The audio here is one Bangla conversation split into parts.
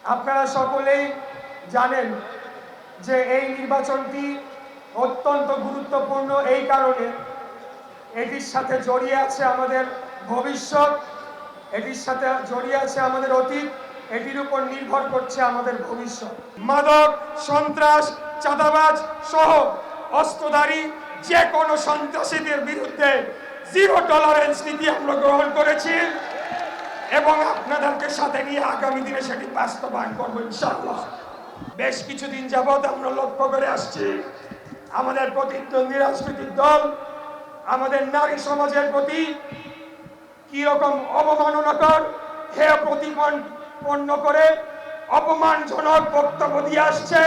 আপনারা সকলেই জানেন যে এই নির্বাচনটি অত্যন্ত গুরুত্বপূর্ণ এই কারণে এটির সাথে জড়িয়ে আছে আমাদের ভবিষ্যৎ, এটির সাথে জড়িয়ে আছে আমাদের অতীত, এটির উপর নির্ভর করছে আমাদের ভবিষ্যৎ। মাদক, সন্ত্রাস, চাঁদাবাজ সহ অস্ত্রধারী যে কোনো সন্ত্রাসীদের বিরুদ্ধে জিরো টলারেন্স নীতি আমরা গ্রহণ করেছি এবং আপনাদেরকে সাথে নিয়ে আগামী দিনে সেটি বাস্তবায়ন করবো ইনশাআল্লাহ। বেশ কিছুদিন যাবৎ আমরা লক্ষ্য করে আসছি আমাদের প্রতিদ্বন্দ্বী রাজনৈতিক দল আমাদের নারী সমাজের প্রতি কি রকম অবমাননাকর হেয় প্রতিপন্ন করে অপমানজনক বক্তব্য দিয়ে আসছে।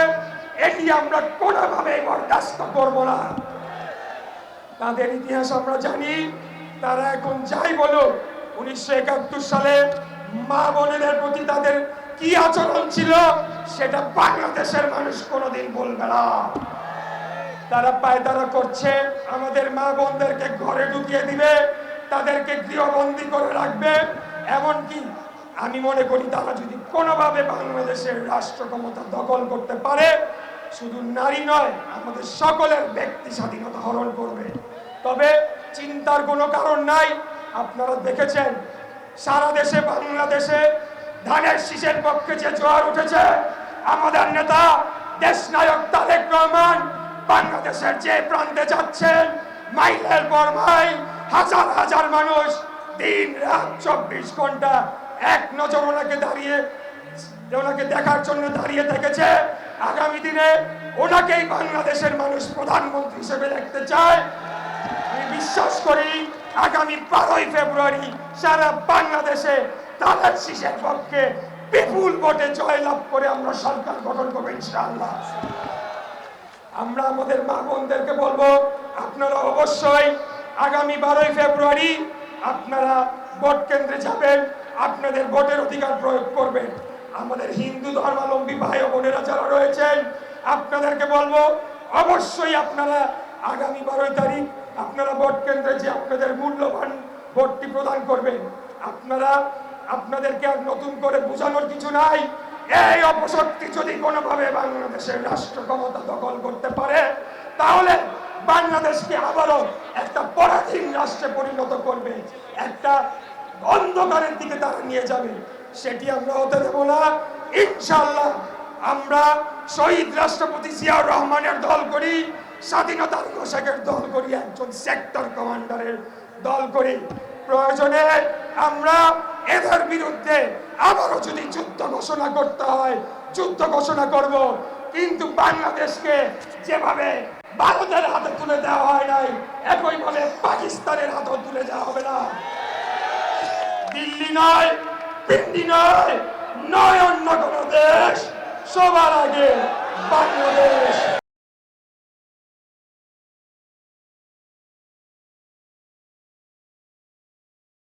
এটি আমরা কোনোভাবে বরদাস্ত করব না। তাদের ইতিহাস আমরা জানি, তারা এখন যাই বলুক 1971 সালে মা বোনেদের প্রতি তাদের কি আচরণ ছিল সেটা বাংলাদেশের মানুষ কোনোদিন বলবে না। তারা পায়তারা করছে, আমাদের মা বোনদেরকে ঘরে ঢুকিয়ে দিবে, তাদেরকে গৃহবন্দী করে রাখবে। এমনকি আমি মনে করি তারা যদি কোনোভাবে বাংলাদেশের রাষ্ট্র ক্ষমতা দখল করতে পারে, শুধু নারী নয় আমাদের সকলের ব্যক্তি স্বাধীনতা হরণ করবে। তবে চিন্তার কোনো কারণ নাই। আপনারা দেখেছেন সারা দেশে বাংলাদেশে ধানের শীষের পক্ষে যে জোয়ার উঠেছে, আমাদের নেতা দেশনায়ক তারেক রহমান বাংলাদেশের যে প্রান্তে যাচ্ছেন, মাইলের পর মাইল হাজার হাজার মানুষ দিন রাত 24 ঘন্টা এক নজর ওনাকে দেখার জন্য দাঁড়িয়ে থেকেছে। আগামী দিনে ওনাকেই বাংলাদেশের মানুষ প্রধানমন্ত্রী হিসেবে দেখতে চায়। আমি বিশ্বাস করি আগামী 12ই ফেব্রুয়ারি সারা বাংলাদেশে তাদের শীষের পক্ষে বিপুল ভোটে জয়লাভ করে আমরা সরকার গঠন করবো ইনশাআল্লাহ। আমরা আমাদের মা বোনদেরকে বলবো, আপনারা অবশ্যই আগামী 12ই ফেব্রুয়ারি আপনারা ভোট কেন্দ্রে যাবেন, আপনাদের ভোটের অধিকার প্রয়োগ করবেন। আমাদের হিন্দু ধর্মাবলম্বী ভাই ও বোনেরা যারা রয়েছেন আপনাদেরকে বলবো, অবশ্যই আপনারা আগামী 12 তারিখ আপনারা ভোট কেন্দ্রে যে আপনাদের মূল্যবান ভোটটি প্রদান করবেন। আপনাদেরকে আর নতুন করে বোঝানোর কিছু নাই। এই অপশক্তি যদি কোনোভাবে বাংলাদেশের রাষ্ট্র ক্ষমতা দখল করতে পারে, তাহলে বাংলাদেশকে আবারও একটা পরাধীন রাষ্ট্রে পরিণত করবে, একটা অন্ধকারের দিকে তারা নিয়ে যাবে। সেটি আমরা হতে দেব না ইনশাআল্লাহ। আমরা শহীদ রাষ্ট্রপতি জিয়াউর রহমানের দল করি, স্বাধীনতার ঘোষকের দল করি, একজন সেক্টর কমান্ডারের দল করি। প্রয়োজনে আমরা এদের বিরুদ্ধে আবারও যদি যুদ্ধ ঘোষণা করতে হয় যুদ্ধ ঘোষণা করব, কিন্তু বাংলাদেশকে যেভাবে ভারতের হাতে তুলে দেওয়া হয় নাই, একইভাবে পাকিস্তানের হাতে তুলে দেওয়া হবে না। দিল্লি নয়, পিন্ডি নয়, নয় অন্য কোনো দেশ, সবার আগে বাংলাদেশ।